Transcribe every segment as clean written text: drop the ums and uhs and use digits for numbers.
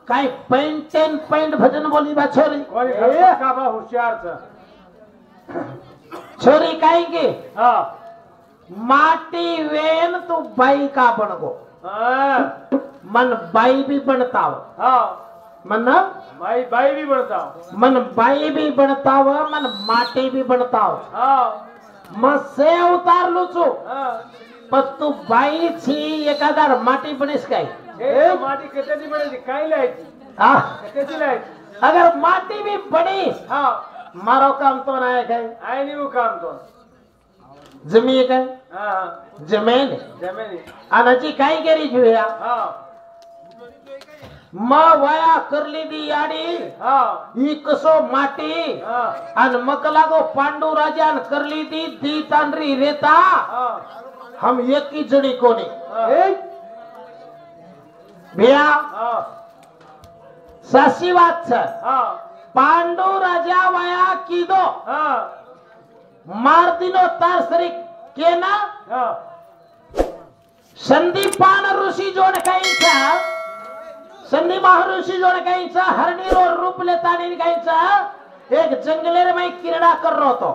काय पैंट भजन बोली बा छोरी का बा होशियार छोरी काय के हाँ माटी वेन तू बाई का बन गो मन बाई भी बनता हो हाँ मन बाई भी बनता हो मन बाई भी बनता हो मन माटी भी बनता हो हाँ मग से उतार लो छो हाँ पण तू बाई छी एखादा माटी बनीस काय ए माटी किती बनेगी काय लायची हा किती लायची अगर माटी भी बनी हाँ मारो काम तो नाही काय आई नहीं वो काम तो जमी काय हाँ जमीन जमीन अनाची काय करी जुया हाँ म वया करली दी याडी हाँ ही कसो माटी हाँ अन मकला को पांडू राजान करली दी तांडरी रेता हाँ हम एक ही जणी कोणी हाँ भैया हाँ साची बात छ हाँ पांडू राजा वया कीदो हाँ मार दिनो तार सरी केना हाँ संदीपान ऋषी जोड काहींचा संदीपान ऋषी जोड काहींचा हरणीरो रूप लेता नहीं काहींचा एक जंगलेर में किरडा कर रहो तो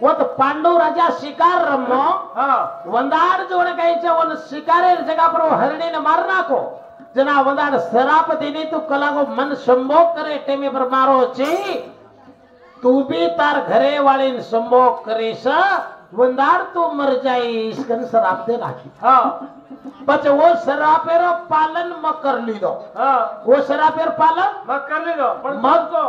वो तो पांडु राजा शिकार रमो हाँ वंदाड़ जोड़ काहींचा वन शिकारे जगह पर वो हरणी ने मारना को जना वंदाड़ सराप देने तो कला को मन संभोग करे टेमे पर मारो ची तू भी तार घरे वाले ने संभोग करे सा वंदाड़ तो मर जाए इसकन शराब दे राखी हाँ बच वो शराबेरो पालन म कर ली दो हाँ वो शराबेर पालन मग कर ली दो पण मग तो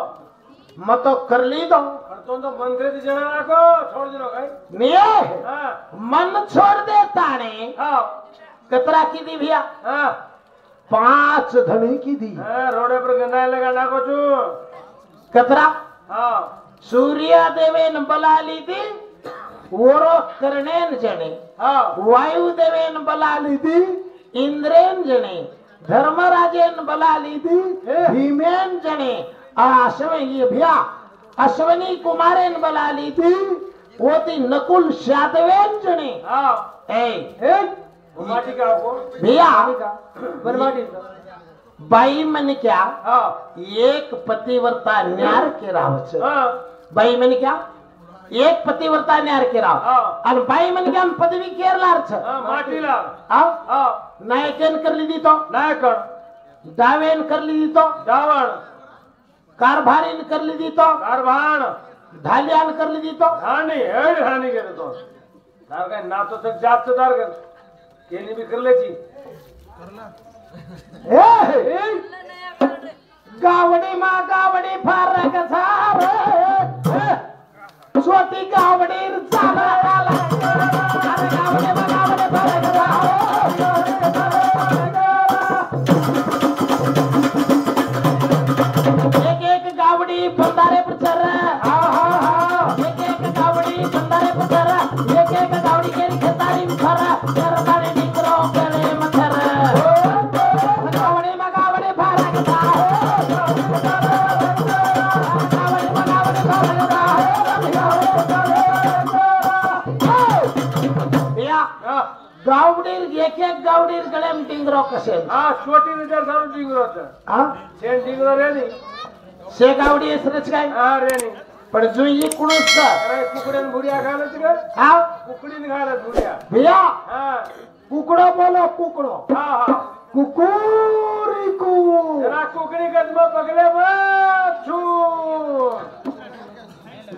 म तो कर ली दो पण तो मंदिर ती जणा राखो छोड़ दिनो काय निये हाँ मन छोड़ दे ताने हाँ कतरा की दी भैया हाँ 5 धनी की दी हाँ रोडे पर गंदा लगा नाखो छु कतरा हाँ सूर्या देवेन बला ली दी वोरो करणेन जणे हाँ वायु देवेन बला ली दी इंद्रेन जणे धर्मराजेन बला ली दी भीमेन जणे अश्वनी भैया अश्वनी कुमारेन बला ली दी वो ती नकुल शादवेन जणे हाँ ए माटी का को भैया बरमाटी बाई मन क्या हाँ एक पतिव्रता न्यार के राव छ हाँ बाई मन क्या एक पतिव्रता न्यार के राव हाँ आणि बाई मन क्या पदवी केरलार छ हाँ माटी ला हा हाँ नायकेन कर ली दी तो नायकर दावेन कर ली दी तो रावण कारभारीन कर ली दी तो कारभाण धाल्यान कर ली दी तो हानी हेड हानी केलं तो तार काय ना तो सग जास्त तार कर केली बी करल्याची गावडी मा गावडी फारक झार छोटी गावडी चाला आला अरे गावडी मा गावडी फारक एक एक गावडी बंदारे प्रचार एक एक गावडी बंदारे प्रचार एक एक गावडी केरी खतारी विचारा करताने निकरो केले मथर गावडी मा गावडी फारक गावडीर एक एक गावडीर गळ्याम टिंगरो कसे हाँ छोटी नजर दारू डिंगरो हा शेण डिंगरो रेनी शे गावडी असरच काय हाँ रेनी पण जो इकडूनच अरे कुकड्यान भुडिया घालत ग हा कुकडीन घालत भुडिया भैया हाँ कुकडो बोलो कुकडो हाँ हाँ कुकुरिकू जरा कुकडी कदम पगले मत छू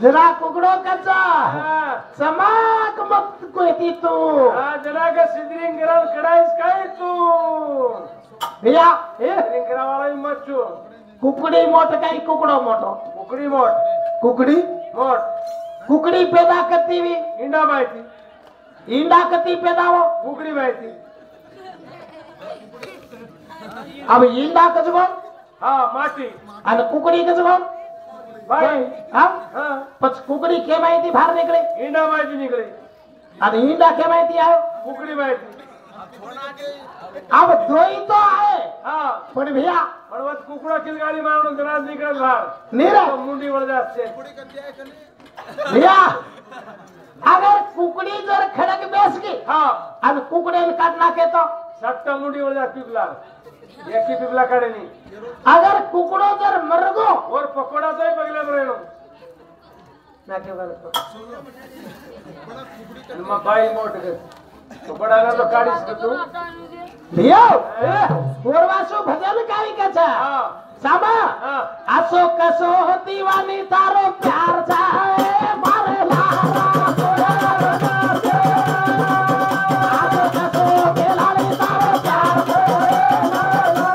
जरा कुकडो कचा हाँ चमाक मत कोती तू हाँ जरा का सिद्रिंग गिराल कडाईस काय तू भैया सिद्रिंग गिरा वाला मत छू कुकडी मोठ काय कुकडो मोठो कुकडी मोठ कुकडी मोठ कुकडी पैदा करती वी इंडा माहिती इंडा कती पैदा हो कुकडी माहिती अब इंडा कचगो हाँ माटी आणि कुकडी कचगो भाई हा हाँ पच कुकडी के माहिती बाहेर निघली इंडा माहिती निघली आणि इंडा के माहिती आहे कुकडी माहिती अब दोई तो आहे हा पण भैया पण मग कुकडा किलगाडी मारून घरात निघत बाहेर नीरा मुंडीवर जाते भैया अगर कुकड़ी जर खड़क बेस की हा आणि कुकड़े काट नाके तो सट्टा मुंडीवर जा पिपला एकी पिपला काढे नाही अगर कुकड़ो जर मरगो वर पकोडाचाही बघल्या बरं नाके वर आणि मग बाई मोठ पकोडाला तो काढीस का तू भैया पूर्वासो भजन काय कचा हा सामा हा असो कसो दीवानी तारो प्यार जाए मारे लारा असो कसो बेलाली तारो प्यार जाए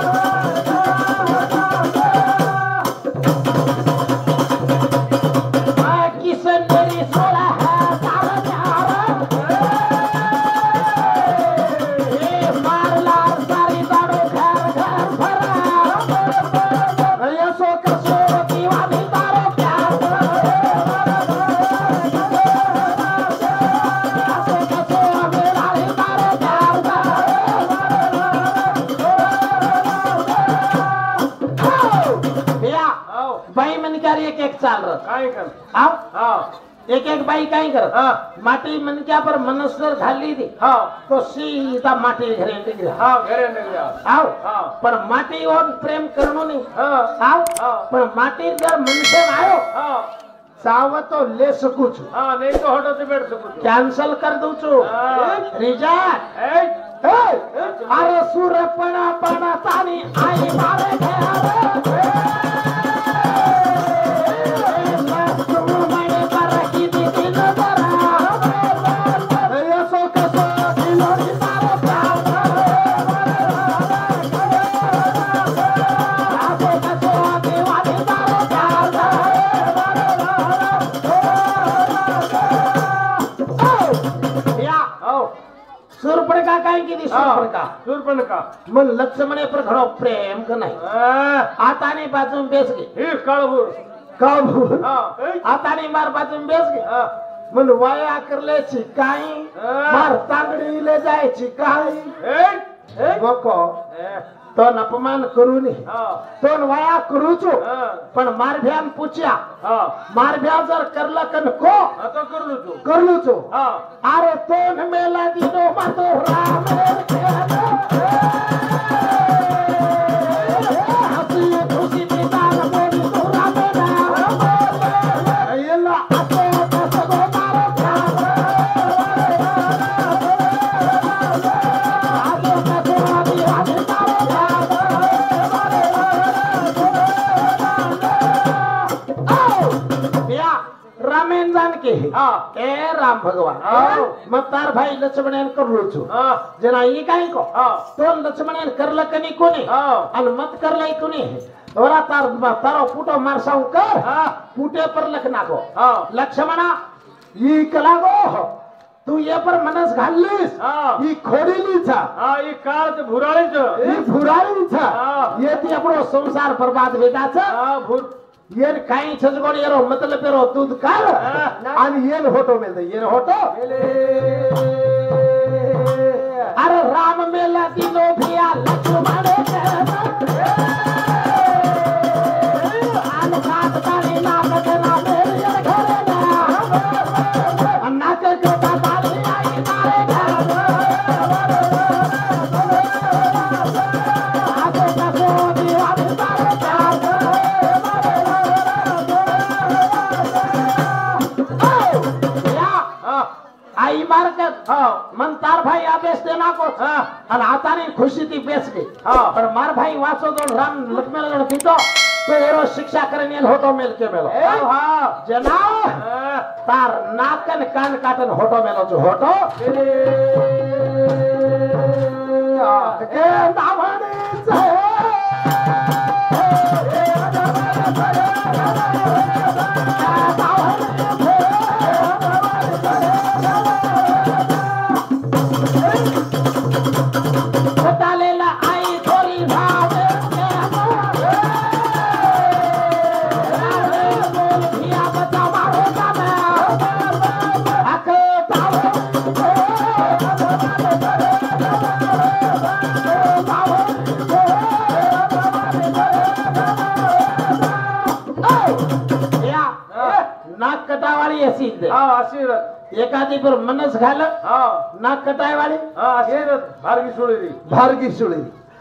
किसन मेरी सोला है तारो प्यार ए मार लार सारी दाड़ो घर घर फरार असो कसो दीवानी तारो प्यार असो कसो बेलाली तारो प्यार भैया आओ बाई मन क्या एक एक चाल रहा काय कर अब हा एक एक बाई काय करत हा माटी मनक्या पर मनस्तर घाली दी हा तो सीधा माटी घरे निघला हा घरे निघल्या आव हा पण माटी और प्रेम करनो नहीं हा आव हा पण माटी जर मनसे में आयो हा चाव तो ले सकू छु हा नाही तो हॉटेल बैठ सकू तू कैंसल कर दू छु हा. रिजेक्ट ए अरे सूरपणा पणा तानी आई मारे घरे तुम मणे पर की दी दिन जरा यसो कसो दिलोनी तारो प्यार असो कसो दीवानी तारो प्यार या आओ सूरपणका काय किती सूरपणका सुरपण का मन लक्ष्मणे पर घणो प्रेम का नाही आतानी बाजू बेस गे ही काळभूर काबू हा आतानी मार बाजू बेस गे हा मन वाया करलेची काही मार तांगडी ले जायची काही ए बको ए तो अपमान करू नी हा तो वाया करू छु हा पण मार भ्यान पूछ्या हा मार भ्या जर करला कन को आता करलो तू करलू छु हा अरे तो मेला दिनो मातो राम हसी खुशी दीदार मोरी तो राम येला असो कसो मारो प्यार असो कसो दीवानी तारो प्यार रामेन जानकी हा ए राम भगवान आओ. मग तार भाई लक्ष्मण करलो छु हा जना ई काय को हा तो लक्ष्मण करला कनी कोणी हा आणि मत करलाई कोणी तोरा तारो फुटो मारसाव कर हा फुटे पर लख नागो हा लक्ष्मणा ई कलागो तू ये पर मनस घाललीस हा ई खोडीली छा हा ही काळ भुराळीच ई फुराळी छा हा. ये ती आपणो संसार बर्बाद वेगाचा हा भूर येन काही छजगोड येरो मतलब पेरो दूध काल आणि येन होटो मेल येन होटो अरे राम मेला दिनो भिया लक्ष्मण आन सात तारी नाक ना मेरे घरे ना नाक कोता तारी आई मारे घर आको कसो दीवानी तारे हा आई मारकत हा मन तार भाई आदेश देना को हा आणि हाताने खुशी ती बेस गई हा पण मार भाई वाचो तो राम लक्ष्मण जण पीतो तो एरो शिक्षा करने होतो मेल के मेलो ए हा जना हा तार नाकन कान काटन होतो मेलो जो होतो के दावणी तालेला आई थोरी भावे भिया बचा मारो जामे हक ताव नाक कटावाळी अशी हा अशी रथ एखादी पर मनस घाल हा नाक कटावाळी हा अशी रथ भारगी सोळी भारगी सुळी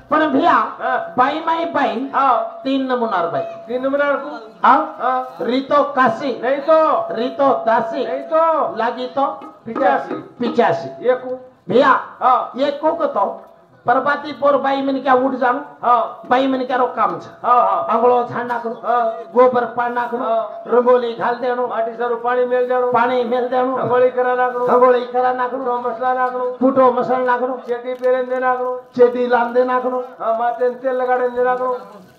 पण भिया हा. बाई माई बाई हा 3 नमुनार बाई 3 नंबर को आओ हाँ रीतो काशी नहीं तो रीतो दासी नहीं तो लागी तो 85 85 ये को भैया हाँ ये कोक तो परबाती पोर बाई मन क्या उठ जाणू हाँ बाई मन क्या रो काम छ हाँ हाँ आंगळो छाण नाखणो हाँ गोबर पाण नाखणो हाँ. रंगोली घाल देणो माटी सारू पाणी मेल जाणो पाणी मेल देणो अंगोळी करा नाखणो रंगोली करा नाखणो तो मसला नाखणो फूटो मसल नाखणो चेटी पेरेन दे नाखणो चेटी लांदे नाखणो हाँ माते तेल लगाड़े दे नाखणो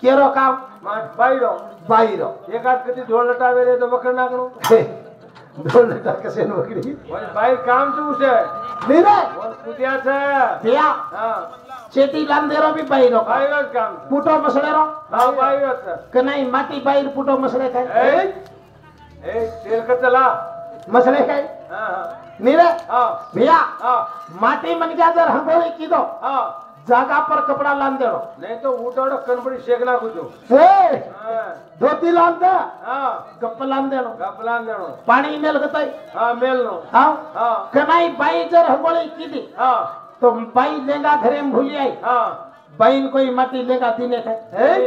केरो काम माट बाईरो बाईरो एक आध कती ढोल लटावे रे तो वखर नाखणो ढोल नटा कसे नोकरी और बाई काम तो उसे नहीं रे और कुदिया छे भैया हाँ चेटी लांदेरो भी बाईरो बाईरो काम फूटो मसलेरो हाँ बाईरो छे कनाई माटी बाईर फूटो मसले काय ए तेल का चला मसले काय हाँ हाँ नहीं रे हाँ भैया हाँ माटी मन क्या जर हंगोली की दो हाँ जागा पर कपड़ा लान देरो नहीं तो उठाड़ो कनपड़ी शेक ना कुछ ए हाँ धोती लान दे हाँ गप्प लान देरो गपलान देनो पानी मेल गतई हाँ मेल नो आओ हाँ कनाई बाई जर हंगोली की दी हाँ तो बाई लेगा घरे में भूली आई हाँ बाईन कोई माटी लेगा दीने खाए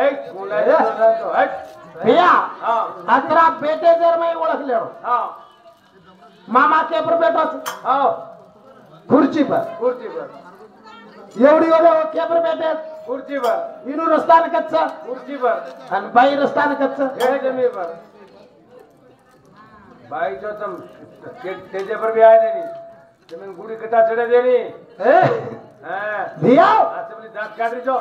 एक बोला तो हट भैया हाँ अकरा बेटे जर मैं ओळख लेरो हाँ मामा के पर बेटो छे हाँ खुर्ची पर कुर्सी पर एवढी ओले के पर बेटे कुर्सी पर इनु रस्तान कच्च कुर्सी पर अन बाई रस्तान कच्च ये जमीन पर भाई जो तुम तेजे पर भी आए नहीं जमीन गुड़ी कटा चढ़े देनी हाँ भैया आज अपनी दांत काट रही जो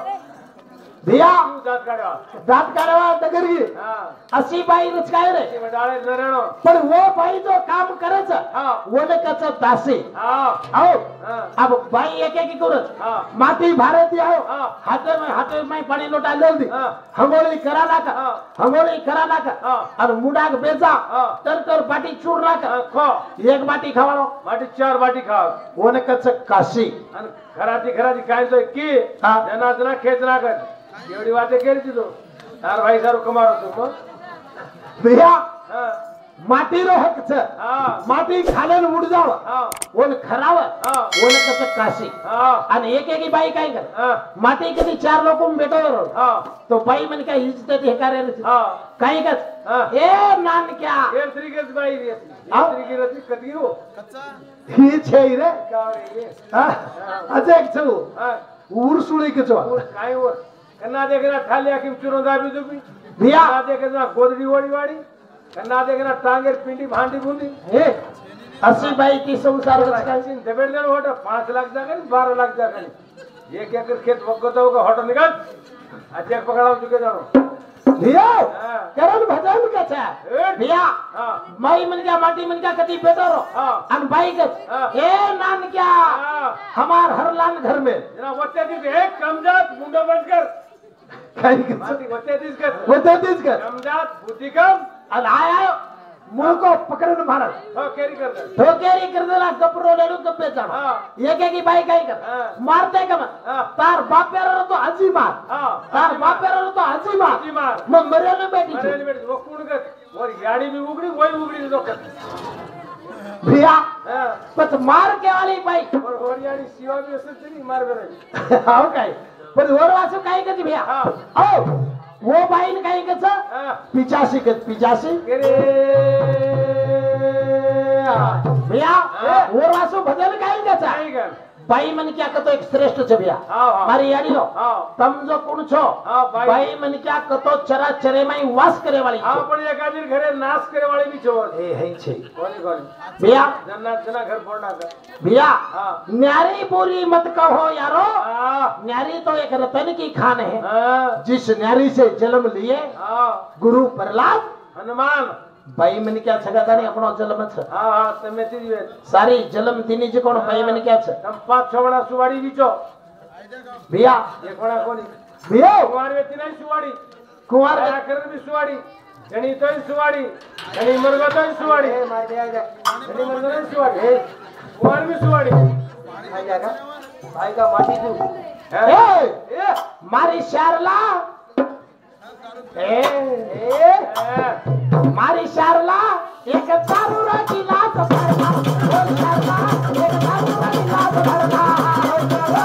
भैया क्यों दांत काटवा दांत काढवा दगरगी हाँ अशी बाई रचकाय रे इसी में डाले न रहनो पण वो बाई जो काम करे छ हाँ ओले कच्च दासी हाँ आओ हाँ अब बाई एक एक करत हाँ माटी भारे दी आओ हाँ हाथे में पानी लोटा ले दी हाँ हंगोली करा नाका हाँ हंगोली करा नाका हाँ और मुडाक बेचा हाँ तर बाटी चूर नाका हाँ, खो एक बाटी खावानो माटी 4 बाटी खाओ ओने कच्च काशी आणि घराची काय तो की हा. जना खेच ना कर एवढी वाटे केली तू तार भाई सारू कमारो तू मग भैया हा माटी रो हक छ हा माटी खालन उड जाव हा ओन खराव हा ओने कच्च काशी हा आणि एक एक बाई काय कर हा माटी कधी 4 लोक बेटो हा तो बाई मन काय इज्जत हे करे हा काय कर हा ए नान क्या ये तरीके से बाई रे हा. तरीके रती कती हो ही छे रे का रे ये हा अच्छा एक छू हा उरसुळे के छो और काय हो कन्ना देखना थालिया की चुरो दाबी दुबी भैया कन्ना देखना गोदड़ी ओड़ी वाड़ी कन्ना देखना टांगेर पिंडी भांडी बुंदी हे अशी बाई की संसार रचकाय दबेड़ देना होटा 5 लाख जाकर 12 लाख जाकर एक एकड़ खेत वगत होगा होटा निकाल अच्छा पकड़ाओ चुके जानो भैया हाँ. करण भजन का छा ए? भैया हाँ माई मन क्या माटी मन क्या कति बेटो रो हाँ अन बाई के हाँ. ए नान क्या हाँ हमार हरलान घर में जना वत्ते दिस एक कमजात मुंडो बंद कर काही माती वत्ते दिस कर होते तेच कर कमजात बुद्धि कम अन आया मुंह को पकड़न मारत हो केरी कर दे ठोकेरी कर देला गपरो लेडू गप्पे जानो हाँ. एक एक बाई काय कर हाँ. मारते कम हाँ. तार बापेर रो तो हजी मार हाँ तार बापेर रो तो हजी मार जी मार मैं मरे न बैठी अरे छू। बेटे वो कौन कर और याड़ी भी उगड़ी वही उगड़ी तो कर भैया हाँ बस मार के वाली बाई और याड़ी सिवा भी असर से नहीं मार करे हाव काय पण वरवासू काय कधी भैया हाँ. ओ वो बाई ने काय कच हाँ 85 के 85 केरे भैया वरवासू भजन काय कच नहीं कर बाई मन क्या कतो एक श्रेष्ठ छ भैया हाँ हाँ मारी याडी लो हाँ तम जो कोण छो हाँ बाई बाई मन क्या कतो चरा चरे में वास करे वाली हाँ छो पण एकादीर घरे नाश करे वाली भी छोड़ ए है छे कोनी कोनी भैया जना घर फोड़ना कर भैया हाँ न्यारी बोरी मत कहो यारो हाँ न्यारी तो एक रतन की खान है हाँ जिस न्यारी से जन्म लिए हाँ गुरु प्रहलाद हनुमान बाई मन क्या छगा नहीं अपनो जन्म छ हाँ हाँ तमे तीज वे सारी जन्म दिनी जे कोण बाई मन क्या छ तम 5-6 बड़ा सुवाड़ी बीचो भैया एक बड़ा कोनी भैया कुमार वेती नहीं सुवाड़ी कुंवर आया कर भी सुवाड़ी जनी तो ही सुवाड़ी जनी मरगा तो ही सुवाड़ी मार दिया जा जनी मरगा नहीं सुवाड़ी कुमार भी सुवाड़ी आ जाएगा भाई का माटी तू ए मारी शारला ए मारी शारला एक दारूरा गिलास भरला बोल शर्मा एक दारूरा गिलास भरला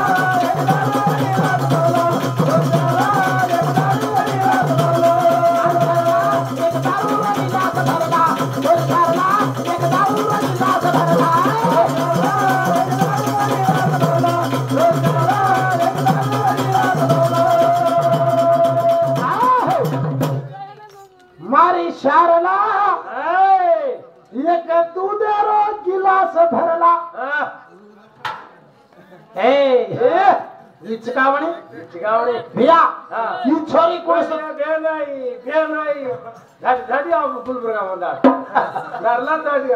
मारी शारला एक दूधेरो गिलास भरला चिकावणी भैया ही छोरी कोण झाडी गुलबर्गा म्हणतात घरला झाडी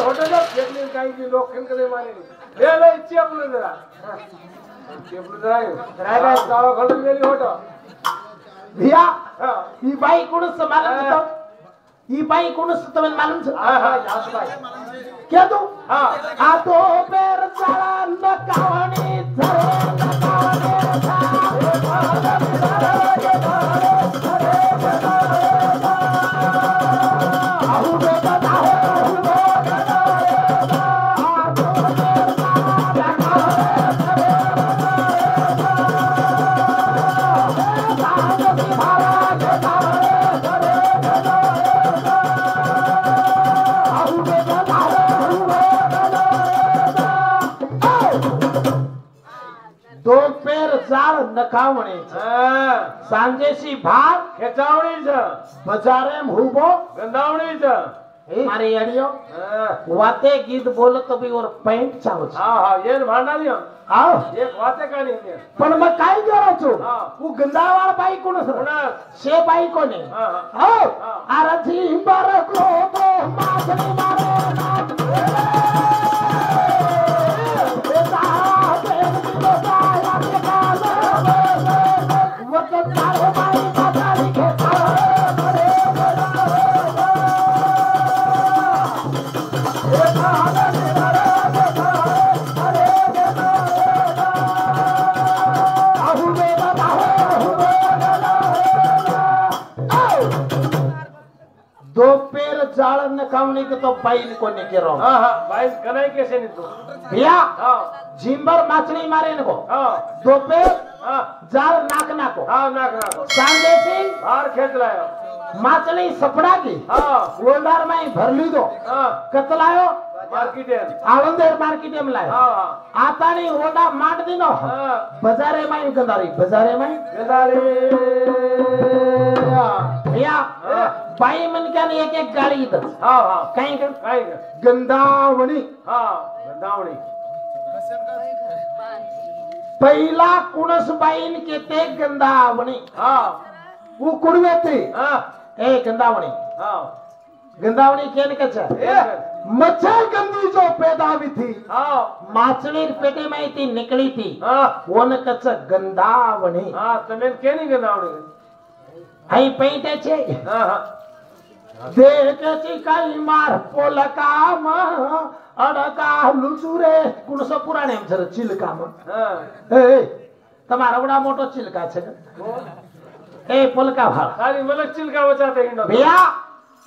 हॉटेलात घेतली काही लोक खनकडे मारे बेलाय चेपलं जरा गावाकडून गेली होत भैया ही बाई कोणच मालूम छो ही बाई कोणच तुम्हें मालूम छो क्या तू आ तो पेर चला नकावणी धरे दो पेर जाळ नखावणे सांजेशी भार खेचावणीच बजारे हुबो गंधावणीच मारे अडियो वाते गीत बोलत भी और पैंट चावच ये भांडारी आओ एक वाते का नहीं पण मग काय करायचो वो गंधावाळ बाई कोण शे बाई कोणी आओ आरती हिंबार क्रोधो मागणी मारे दो पेर जाळ नखावणे के तो बाईल कोने के रो बाईल कनाई कैसे नहीं तू भैया जिंबर माछली मारे नको दो पेर जाळ नाक नाको नाक नाको सांगे सिंह बाहर खेच लायो माछली सपड़ा की गोंडार में भरली दो कतलायो मार्केट आळंदेर मार्केट में लायो आता नहीं ओडा माट दिनो बाजारे में गंदारी बाजारे में गंदारी भैया बाई मन क्या नहीं एक एक गाड़ी इधर कहीं गंधावणी गंधावणी पहिला कुणस बाईन के ते गंधावणी वो कुड़वेती ए गंधावणी गंधावणी केन कचा मच्छर गंदी जो पैदा हुई थी माछली पेटे में थी निकली थी वो न कचा गंधावणी तमें केनी गंधावणी आई पैंटे छे देखेची काही मार पोलकाम अडका लुचुरे कुणस पुराणे जर चिलकाम ए તમારો બડા મોટો ચિલકા છે એ પોલકા ભાળ સારી મલક ચિલકા વચાતે હિંડો ભૈયા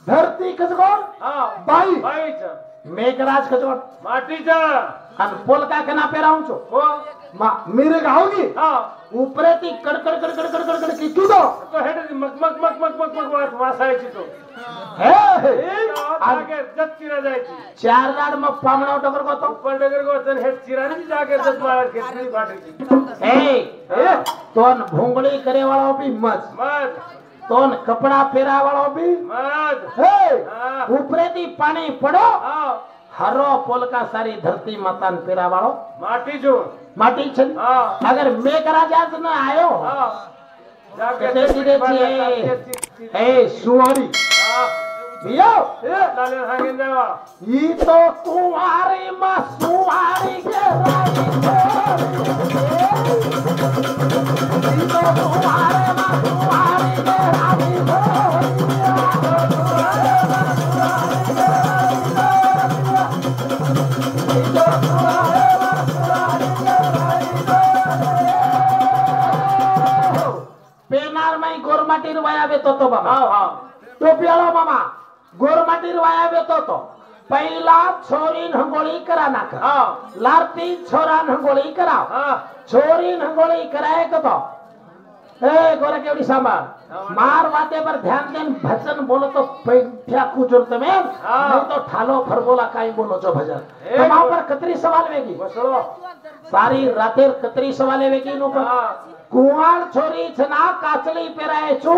ધરતી ખજકોણ બાઈ બાઈ છે મેઘરાજ ખજકોણ માટી છે અને પોલકા કના પહેરાવું છો मेरे गाओगी ઉપરે થી કડકડ કડકડ કડકડ કડ કીધું તો તો હેડ મક મક મક મક મક મક વાસાય છે તો હે આગે જત ચીરા જાય છે ચાર દાડ માં પામણો ટકર કો તો ઉપર ડગર કો તન હેડ ચીરા ની જાગે જત માર ખેતરી બાટી એ તોન ભૂંગળી કરે વાળો બી મત મત તોન કપડા પહેરા વાળો બી મત હે ઉપરે થી પાણી પડો हरो पोलका सारी धरती माता ने पेरा वालो माटी जो माटी छन अगर मेघराजा न आयो जाके धीरे ए सुवारी भैया लाले हागे जावा ई तो कुंवारी मा सुवारी के रानी ई तो कुंवारी मा सुवारी के रानी पेनार में गोरमाटी रुवाया बे तो बाबा टोपियाळो मामा गोरमाटीर वाया बेतो तो पहिला छोरीन हंगोळी करा नाका हा लारती छोरान हंगोळी कराव हा छोरीन हंगोळी कराय तो ए गोरा केवड़ी सांभाळ मार वाते पर ध्यान देन भजन बोलो तो पैठ्या कुचुर तमे नहीं तो ठालो फरबोला काई बोलो छो भजन तमाम पर कतरी सवाल वेगी बसलो सारी रातेर कतरी सवाल वेगी नो पर कुवार छोरी छना काचली पेराय छु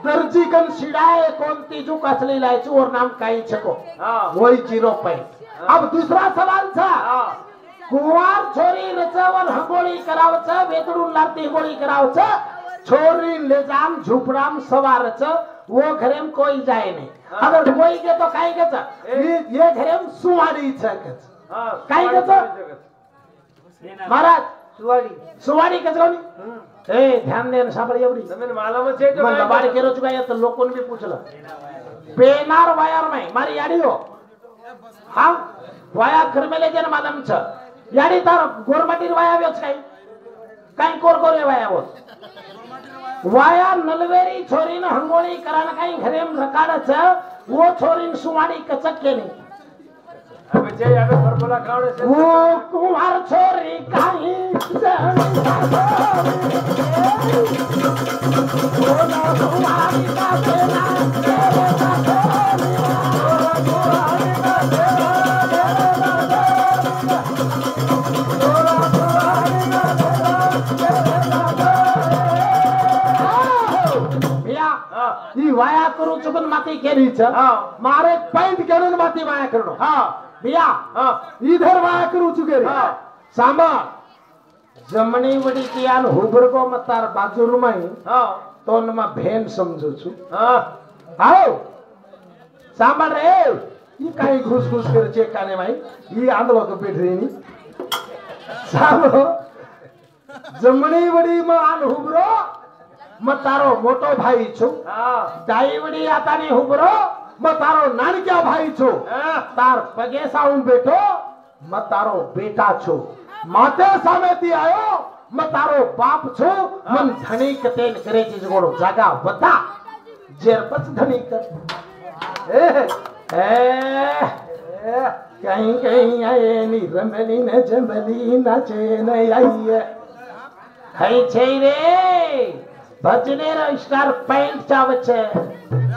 दर्जी कन सिडाय कोणती जू काचली लाय छु और नाम काई छको हाँ वही 0 पॉइंट अब दूसरा सवाल था हाँ कुवार छोरी रचवर हंगोळी करावच वेतडून लारती हंगोळी करावच छोरी ले जाम झुपड़ाम सवारच वो घरे में कोई जाए नहीं अगर कोई के तो काई के ये घरे में सुवाड़ी छकच हाँ काई के महाराज सुवाड़ी सुवाड़ी कचरोनी ए ध्यान देन साबळ एवढी તમે માલામાં છે તો मन लबाड़ केरो चुका ये तो लोकोन भी पूछला पेनार वायर में मारी याडी हो हां वाया खरमेले जन मालम छ याडी तार गोरमाटीर वाया वेच काई कोर कोर वाया हो वाया नलवेरी छोरीन हंगोळी करान काई घरेम रकाडच वो छोरीन सुवाडी कचक के नहीं હવે જે આગળ ફરફલા ખાવડે છે वो कुमार छोरी काई હા ई वाया करू चुकन माती केली छ हाँ मारे पॉइंट केरून माती वाया करणो हाँ बिया हाँ इधर वाया करू चुके रे हाँ सांबा जमणी वडी कियान हुबरगो मतार बाजू रुमाई हाँ तो नमा भेन समझू छु हाँ आओ सांबा रे ई काई घुस घुस कर चेक काने माई ई आंदलो के पेट रेनी सांबो जमणी वडी में आन हुबरो मतारो मोटो भाई छु हाँ दाई वडी आतानी हुबरो मतारो नानक्या भाई छु हाँ तार पगे साऊं बेटो मतारो बेटा छु माते सामेती आयो मतारो बाप छु मन धनी कतेन करे चीज गोड़ो जागा बता जेर बच धनी कर कहीं कहीं आए नी रमली न जमली नाचे न आई है छे रे भजने रो स्टार पैंट चावे छे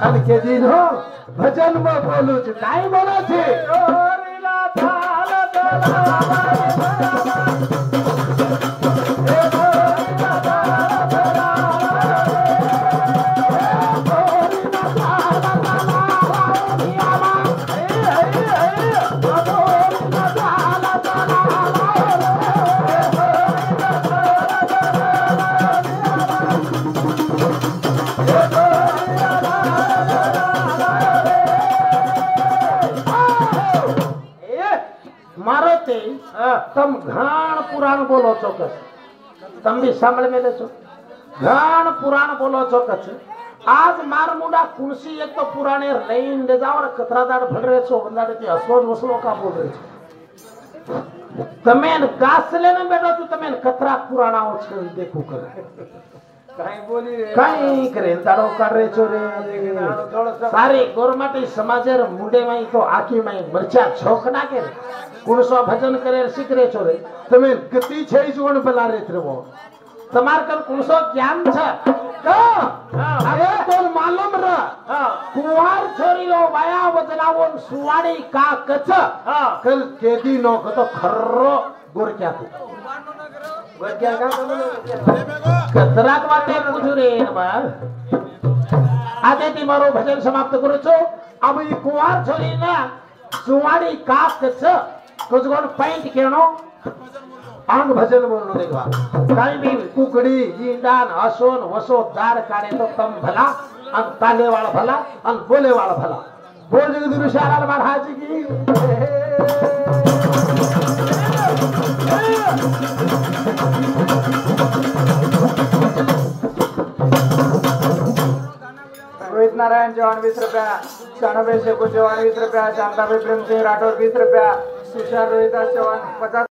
अन के दिन हो भजन में बोलू छ काई बोले छे ओरीला थाल तला मारो ते तम घाण पुराण बोलो છો કસ તમ બી સાંભળ મેલે છો ઘાણ પુરાણ બોલો છો કસ આજ માર મુંડા કુણસી એક તો પુરાણે લઈને ले जाओ और कतरादाड़ भड़ रहे છો वंदाड़े ते हसलो वसलो का बोल रहे છો તમે ગાસ લેને બેઠો તું તમે કતરા પુરાણાઓ છે દેખું કરે કાઈ બોલી રે કાઈ કરે તારો કાઢે છો રે સારી ગોરમાટી સમાજેર મુંડે માં તો આખી માં મરચા છોક નાખે રે कुणसो भजन करे सीखरे છો रे તમે ગતિ છે જોણ ભલા રે ત્રવો તમાર કર कुणसो ज्ञान छ क अरे तो मालूम र कुवार छोरी लो वाया वदनावो सुवाड़ी का कच कल केदी नो तो खर्रो गोर क्या तू गोर क्या का कतराक वाते पूछू रे बार आते मारो भजन समाप्त करू छो अब ई कुवार छोरी ना सुवाड़ी का कच कुछ गोन पॉइंट केनो अंग भजन बोलनो देखवा काई भी कुकड़ी ईंडान हसोन वसो दार काढे तो तम भला अन ताले वाला भला अन बोले वाला भला बोल जगदीश विशाल महाराज की रोहित नारायण चौहान 20 रुपया, शानभाई शेखू चौहान 20 रुपया, शांताभाई प्रेम सिंह राठौर 20 रुपया, तुषार रोहिदास चौहान 50